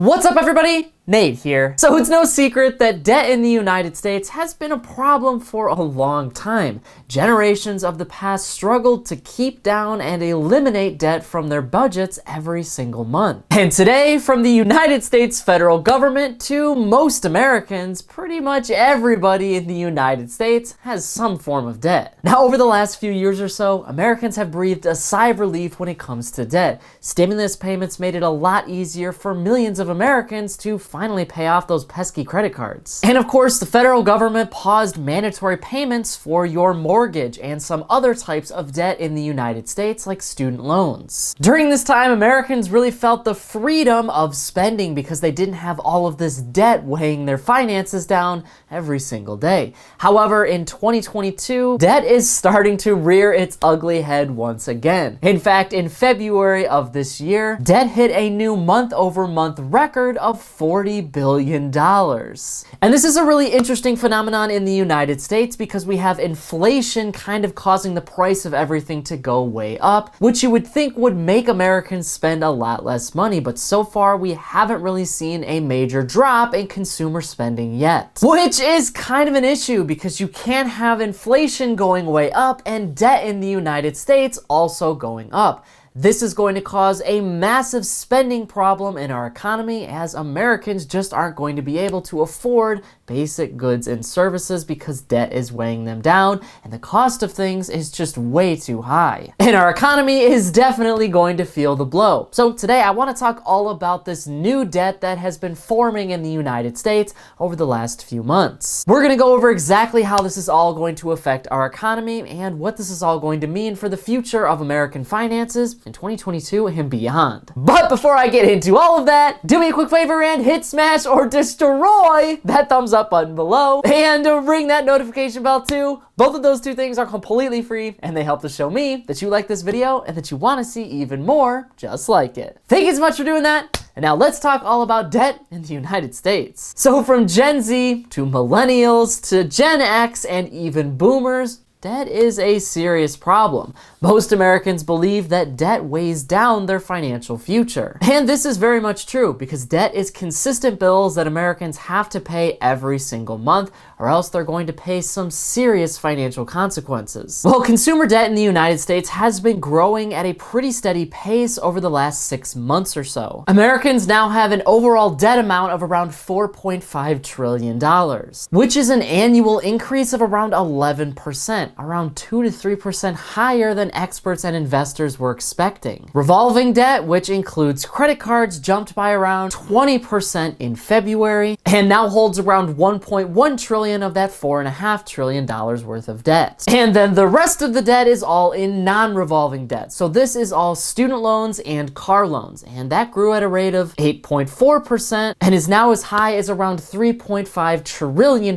What's up, everybody? Nate here. So it's no secret that debt in the United States has been a problem for a long time. Generations of the past struggled to keep down and eliminate debt from their budgets every single month. And today, from the United States federal government to most Americans, pretty much everybody in the United States has some form of debt. Now, over the last few years or so, Americans have breathed a sigh of relief when it comes to debt. Stimulus payments made it a lot easier for millions of Americans to finally pay off those pesky credit cards. And of course, the federal government paused mandatory payments for your mortgage and some other types of debt in the United States, like student loans. During this time, Americans really felt the freedom of spending because they didn't have all of this debt weighing their finances down every single day. However, in 2022, debt is starting to rear its ugly head once again. In fact, in February of this year, debt hit a new month-over-month record of $40 billion. And this is a really interesting phenomenon in the United States because we have inflation kind of causing the price of everything to go way up, which you would think would make Americans spend a lot less money, but so far we haven't really seen a major drop in consumer spending yet. Which is kind of an issue because you can't have inflation going way up and debt in the United States also going up. This is going to cause a massive spending problem in our economy as Americans just aren't going to be able to afford basic goods and services because debt is weighing them down and the cost of things is just way too high. And our economy is definitely going to feel the blow. So today I want to talk all about this new debt that has been forming in the United States over the last few months. We're going to go over exactly how this is all going to affect our economy and what this is all going to mean for the future of American finances in 2022 and beyond. But before I get into all of that, do me a quick favor and hit, smash, or destroy that thumbs up button below and ring that notification bell too. Both of those two things are completely free and they help to show me that you like this video and that you want to see even more just like it. Thank you so much for doing that. And now let's talk all about debt in the United States. So from Gen Z to millennials to Gen X and even boomers, debt is a serious problem. Most Americans believe that debt weighs down their financial future. And this is very much true because debt is consistent bills that Americans have to pay every single month or else they're going to pay some serious financial consequences. Well, consumer debt in the United States has been growing at a pretty steady pace over the last 6 months or so. Americans now have an overall debt amount of around $4.5 trillion, which is an annual increase of around 11%. Around 2 to 3% higher than experts and investors were expecting. Revolving debt, which includes credit cards, jumped by around 20% in February and now holds around 1.1 trillion of that $4.5 trillion worth of debt. And then the rest of the debt is all in non-revolving debt. So this is all student loans and car loans, and that grew at a rate of 8.4% and is now as high as around $3.5 trillion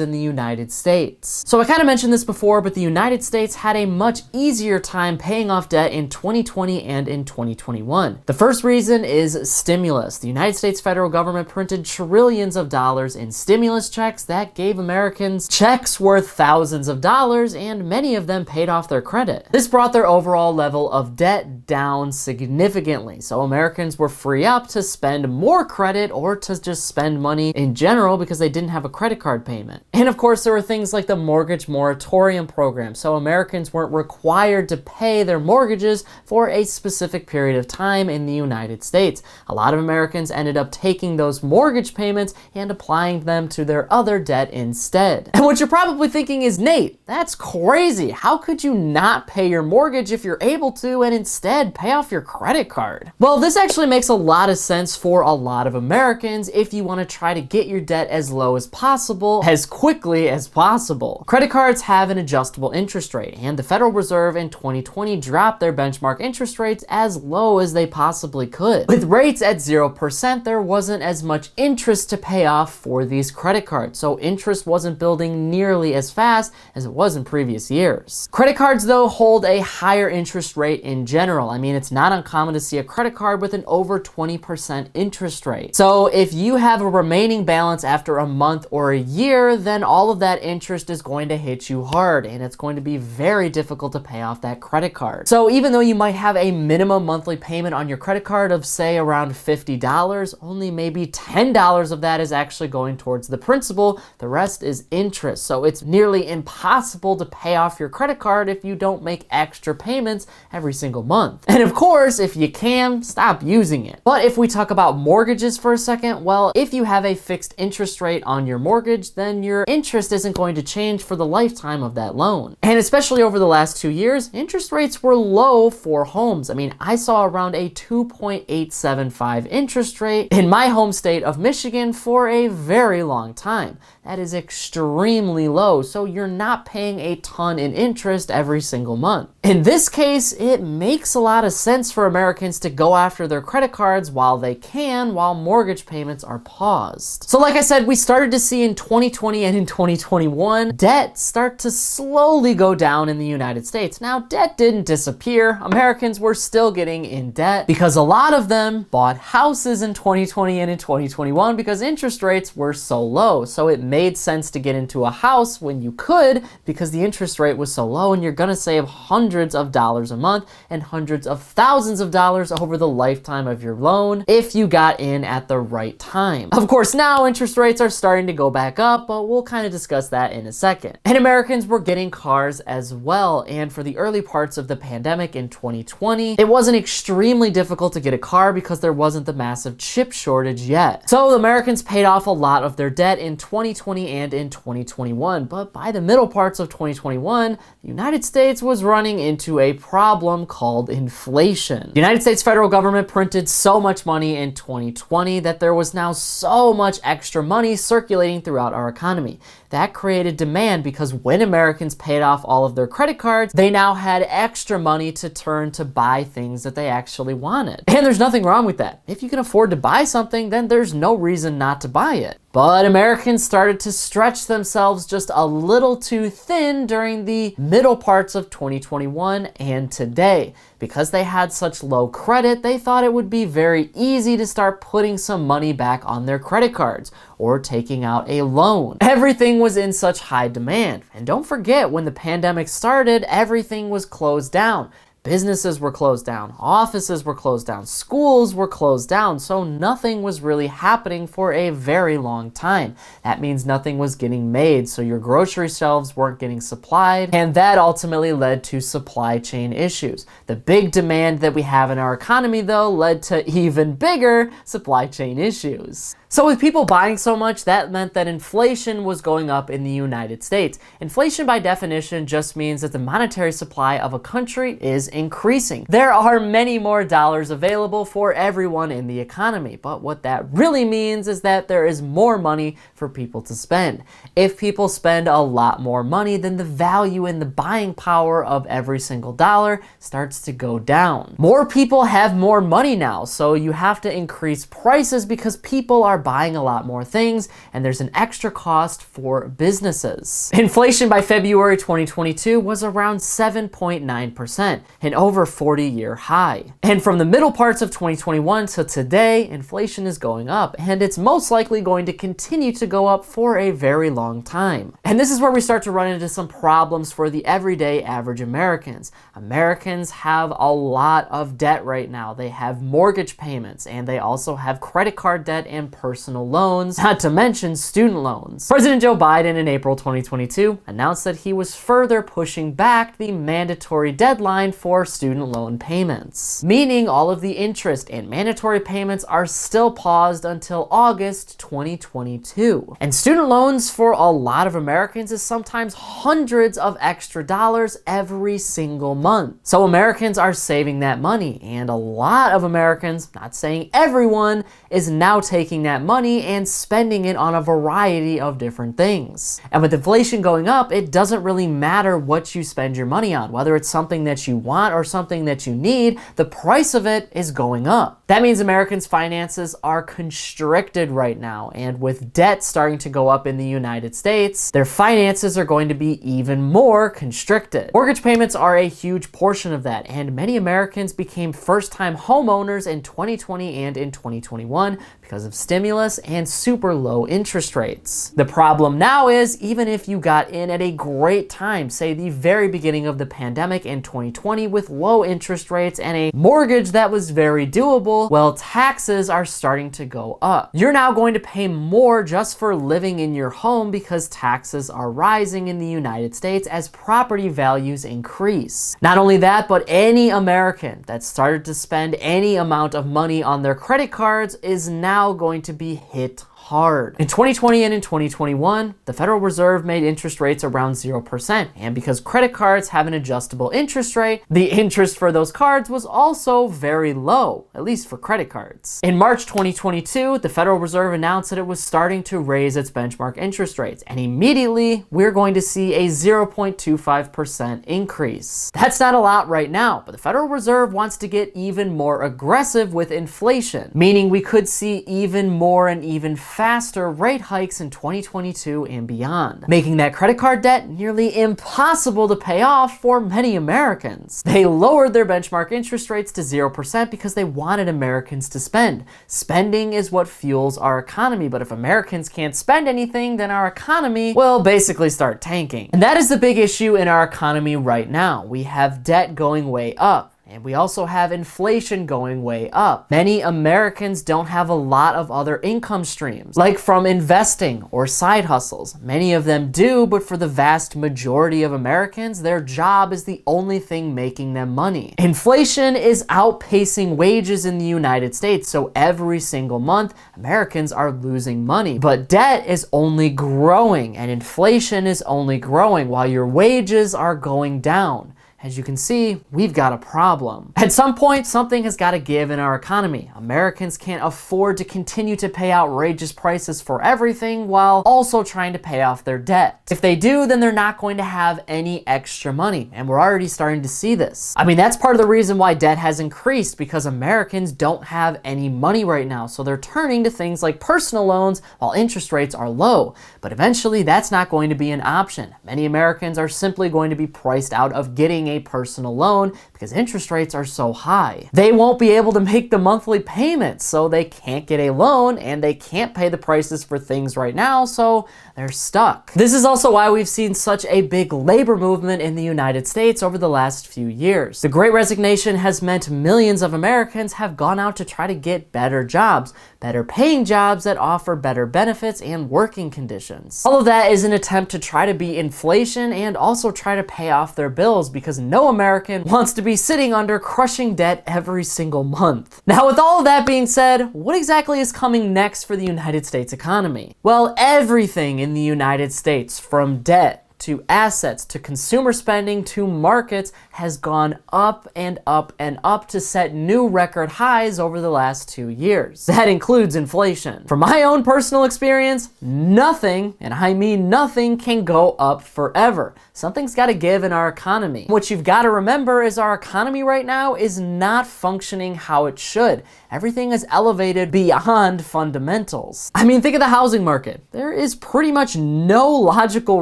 in the United States. So I kind of mentioned this before, but the United States had a much easier time paying off debt in 2020 and in 2021. The first reason is stimulus. The United States federal government printed trillions of dollars in stimulus checks that gave Americans checks worth thousands of dollars, and many of them paid off their credit. This brought their overall level of debt down significantly, so Americans were free up to spend more credit or to just spend money in general because they didn't have a credit card payment. And of course, there were things like the mortgage moratorium program, so Americans weren't required to pay their mortgages for a specific period of time in the United States. A lot of Americans ended up taking those mortgage payments and applying them to their other debt instead. And what you're probably thinking is, Nate, that's crazy. How could you not pay your mortgage if you're able to and instead pay off your credit card? Well, this actually makes a lot of sense for a lot of Americans if you want to try to get your debt as low as possible, as quickly as possible. Credit cards have an adjustable interest rate, and the Federal Reserve in 2020 dropped their benchmark interest rates as low as they possibly could. With rates at 0%, there wasn't as much interest to pay off for these credit cards, so interest wasn't building nearly as fast as it was in previous years. Credit cards, though, hold a higher interest rate in general. I mean, it's not uncommon to see a credit card with an over 20% interest rate. So if you have a remaining balance after a month or a year, then all of that interest is going to hit you hard, and it's going to be very difficult to pay off that credit card. So even though you might have a minimum monthly payment on your credit card of say around $50, only maybe $10 of that is actually going towards the principal. The rest is interest. So it's nearly impossible to pay off your credit card if you don't make extra payments every single month. And of course, if you can, stop using it. But if we talk about mortgages for a second, well, if you have a fixed interest rate on your mortgage, then your interest isn't going to change for the lifetime of that loan. And especially over the last 2 years, interest rates were low for homes. I mean, I saw around a 2.875 interest rate in my home state of Michigan for a very long time. That is extremely low, so you're not paying a ton in interest every single month. In this case, it makes a lot of sense for Americans to go after their credit cards while they can, while mortgage payments are paused. So like I said, we started to see in 2020 and in 2021, debt start to slowly go down in the United States. Now, debt didn't disappear. Americans were still getting in debt because a lot of them bought houses in 2020 and in 2021 because interest rates were so low. So it made sense to get into a house when you could because the interest rate was so low, and you're gonna save hundreds of dollars a month and hundreds of thousands of dollars over the lifetime of your loan if you got in at the right time. Of course, now interest rates are starting to go back up, but we'll kind of discuss that in a second. And Americans were getting cars as well, and for the early parts of the pandemic in 2020, it wasn't extremely difficult to get a car because there wasn't the massive chip shortage yet. So Americans paid off a lot of their debt in 2020 and in 2021, but by the middle parts of 2021, the United States was running into a problem called inflation. The United States federal government printed so much money in 2020 that there was now so much extra money circulating throughout our economy. That created demand because when Americans paid off all of their credit cards, they now had extra money to turn to buy things that they actually wanted. And there's nothing wrong with that. If you can afford to buy something, then there's no reason not to buy it. But Americans started to stretch themselves just a little too thin during the middle parts of 2021 and today. Because they had such low credit, they thought it would be very easy to start putting some money back on their credit cards or taking out a loan. Everything was in such high demand. And don't forget, when the pandemic started, everything was closed down. Businesses were closed down, offices were closed down, schools were closed down, so nothing was really happening for a very long time. That means nothing was getting made, so your grocery shelves weren't getting supplied, and that ultimately led to supply chain issues. The big demand that we have in our economy, though, led to even bigger supply chain issues. So with people buying so much, that meant that inflation was going up in the United States. Inflation by definition just means that the monetary supply of a country is increasing. There are many more dollars available for everyone in the economy, but what that really means is that there is more money for people to spend. If people spend a lot more money, then the value and the buying power of every single dollar starts to go down. More people have more money now, so you have to increase prices because people are buying a lot more things, and there's an extra cost for businesses. Inflation by February 2022 was around 7.9%, an over 40-year high. And from the middle parts of 2021 to today, inflation is going up, and it's most likely going to continue to go up for a very long time. And this is where we start to run into some problems for the everyday average Americans. Americans have a lot of debt right now. They have mortgage payments, and they also have credit card debt and personal loans, not to mention student loans. President Joe Biden in April 2022 announced that he was further pushing back the mandatory deadline for student loan payments, meaning all of the interest and mandatory payments are still paused until August 2022. And student loans for a lot of Americans is sometimes hundreds of extra dollars every single month. So Americans are saving that money, and a lot of Americans, not saying everyone, is now taking that money and spending it on a variety of different things. And with inflation going up, it doesn't really matter what you spend your money on, whether it's something that you want or something that you need, the price of it is going up. That means Americans' finances are constricted right now, and with debt starting to go up in the United States, their finances are going to be even more constricted. Mortgage payments are a huge portion of that, and many Americans became first-time homeowners in 2020 and in 2021 because of stimulus and super low interest rates. The problem now is, even if you got in at a great time, say the very beginning of the pandemic in 2020 with low interest rates and a mortgage that was very doable, well, taxes are starting to go up. You're now going to pay more just for living in your home because taxes are rising in the United States as property values increase. Not only that, but any American that started to spend any amount of money on their credit cards is now going to be hit hard. In 2020 and in 2021, the Federal Reserve made interest rates around 0%. And because credit cards have an adjustable interest rate, the interest for those cards was also very low, at least for credit cards. In March 2022, the Federal Reserve announced that it was starting to raise its benchmark interest rates. And immediately, we're going to see a 0.25% increase. That's not a lot right now, but the Federal Reserve wants to get even more aggressive with inflation, meaning we could see even more and even faster rate hikes in 2022 and beyond, making that credit card debt nearly impossible to pay off for many Americans. They lowered their benchmark interest rates to 0% because they wanted Americans to spend. Spending is what fuels our economy, but if Americans can't spend anything, then our economy will basically start tanking. And that is the big issue in our economy right now. We have debt going way up. And we also have inflation going way up. Many Americans don't have a lot of other income streams, like from investing or side hustles. Many of them do, but for the vast majority of Americans, their job is the only thing making them money. Inflation is outpacing wages in the United States, so every single month, Americans are losing money. But debt is only growing, and inflation is only growing while your wages are going down. As you can see, we've got a problem. At some point, something has got to give in our economy. Americans can't afford to continue to pay outrageous prices for everything while also trying to pay off their debt. If they do, then they're not going to have any extra money, and we're already starting to see this. I mean, that's part of the reason why debt has increased, because Americans don't have any money right now, so they're turning to things like personal loans while interest rates are low. But eventually, that's not going to be an option. Many Americans are simply going to be priced out of getting a personal loan because interest rates are so high. They won't be able to make the monthly payments, so they can't get a loan and they can't pay the prices for things right now, so they're stuck. This is also why we've seen such a big labor movement in the United States over the last few years. The Great Resignation has meant millions of Americans have gone out to try to get better jobs, better paying jobs that offer better benefits and working conditions. All of that is an attempt to try to beat inflation and also try to pay off their bills, because no American wants to be sitting under crushing debt every single month. Now, with all of that being said, what exactly is coming next for the United States economy? Well, everything in the United States, from debt to assets, to consumer spending, to markets, has gone up and up and up to set new record highs over the last 2 years. That includes inflation. From my own personal experience, nothing, and I mean nothing, can go up forever. Something's got to give in our economy. What you've got to remember is our economy right now is not functioning how it should. Everything is elevated beyond fundamentals. I mean, think of the housing market. There is pretty much no logical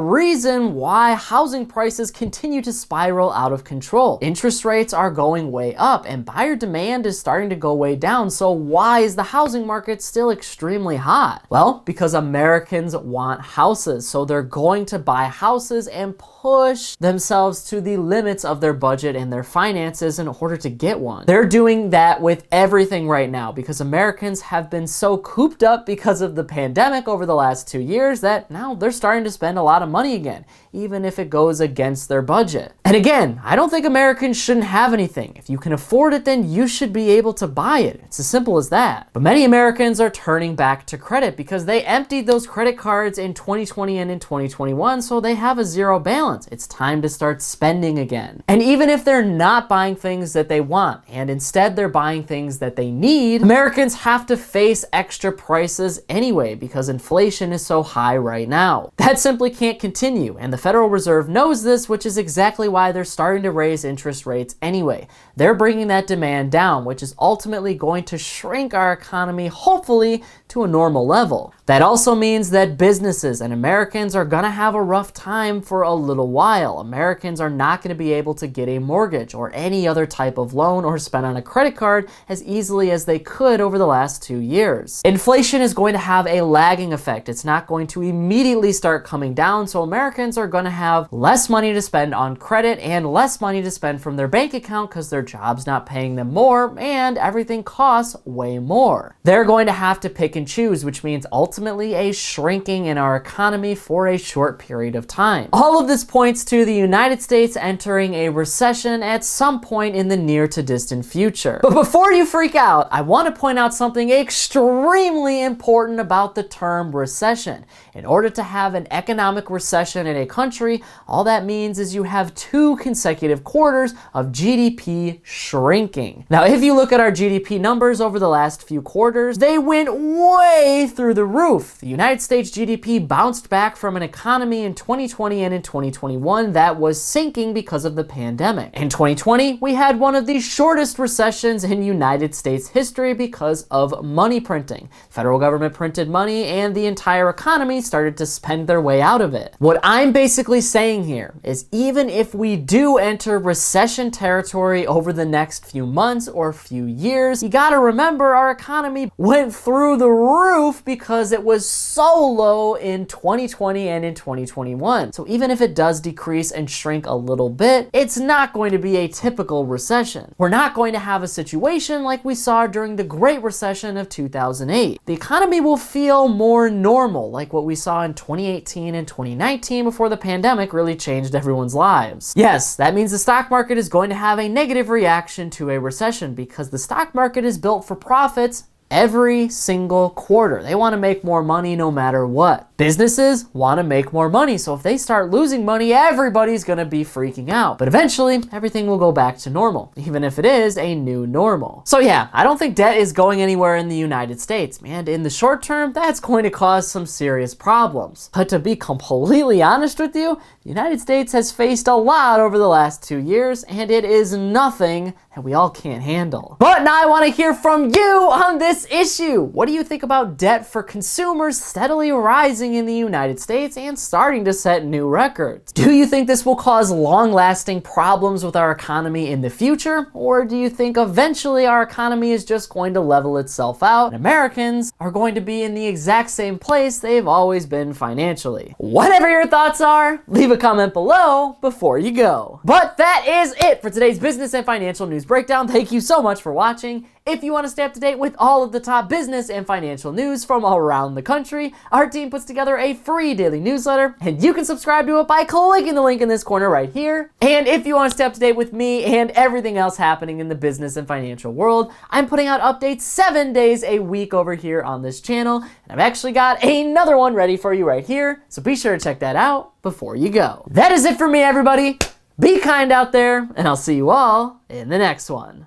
reason why housing prices continue to spiral out of control. Interest rates are going way up and buyer demand is starting to go way down. So why is the housing market still extremely hot? Well, because Americans want houses. So they're going to buy houses and push themselves to the limits of their budget and their finances in order to get one. They're doing that with everything right now because Americans have been so cooped up because of the pandemic over the last 2 years that now they're starting to spend a lot of money again, even if it goes against their budget. And again, I don't think Americans shouldn't have anything. If you can afford it, then you should be able to buy it. It's as simple as that. But many Americans are turning back to credit because they emptied those credit cards in 2020 and in 2021, so they have a zero balance. It's time to start spending again. And even if they're not buying things that they want, and instead they're buying things that they need, Americans have to face extra prices anyway because inflation is so high right now. That simply can't continue, and the Federal Reserve knows this, which is exactly why they're starting to raise interest rates anyway. They're bringing that demand down, which is ultimately going to shrink our economy, hopefully, to a normal level. That also means that businesses and Americans are gonna have a rough time for a little while. Americans are not gonna be able to get a mortgage or any other type of loan or spend on a credit card as easily as they could over the last 2 years. Inflation is going to have a lagging effect. It's not going to immediately start coming down, so Americans are going to have less money to spend on credit and less money to spend from their bank account because their job's not paying them more and everything costs way more. They're going to have to pick and choose, which means ultimately a shrinking in our economy for a short period of time. All of this points to the United States entering a recession at some point in the near to distant future. But before you freak out, I want to point out something extremely important about the term recession. In order to have an economic recession in a country, all that means is you have 2 consecutive quarters of GDP shrinking. Now, if you look at our GDP numbers over the last few quarters, they went way through the roof. The United States GDP bounced back from an economy in 2020 and in 2021 that was sinking because of the pandemic. In 2020, we had one of the shortest recessions in United States history because of money printing. The federal government printed money and the entire economy started to spend their way out of it. What I'm basically saying here is even if we do enter recession territory over the next few months or few years, you gotta remember our economy went through the roof because it was so low in 2020 and in 2021. So even if it does decrease and shrink a little bit, it's not going to be a typical recession. We're not going to have a situation like we saw during the Great Recession of 2008. The economy will feel more normal, like what we saw in 2018 and 2019 before the pandemic really changed everyone's lives. Yes, that means the stock market is going to have a negative reaction to a recession because the stock market is built for profits every single quarter. They want to make more money no matter what. Businesses want to make more money, so if they start losing money, everybody's going to be freaking out. But eventually, everything will go back to normal, even if it is a new normal. So yeah, I don't think debt is going anywhere in the United States, and in the short term, that's going to cause some serious problems. But to be completely honest with you, the United States has faced a lot over the last 2 years, and it is nothing that we all can't handle. But now I want to hear from you on this issue. What do you think about debt for consumers steadily rising in the United States and starting to set new records? Do you think this will cause long-lasting problems with our economy in the future? Or do you think eventually our economy is just going to level itself out and Americans are going to be in the exact same place they've always been financially? Whatever your thoughts are, leave a comment below before you go. But that is it for today's business and financial news breakdown. Thank you so much for watching. If you want to stay up to date with all of the top business and financial news from around the country, our team puts together a free daily newsletter, and you can subscribe to it by clicking the link in this corner right here. And if you want to stay up to date with me and everything else happening in the business and financial world, I'm putting out updates 7 days a week over here on this channel, and I've actually got another one ready for you right here, so be sure to check that out before you go. That is it for me, everybody. Be kind out there, and I'll see you all in the next one.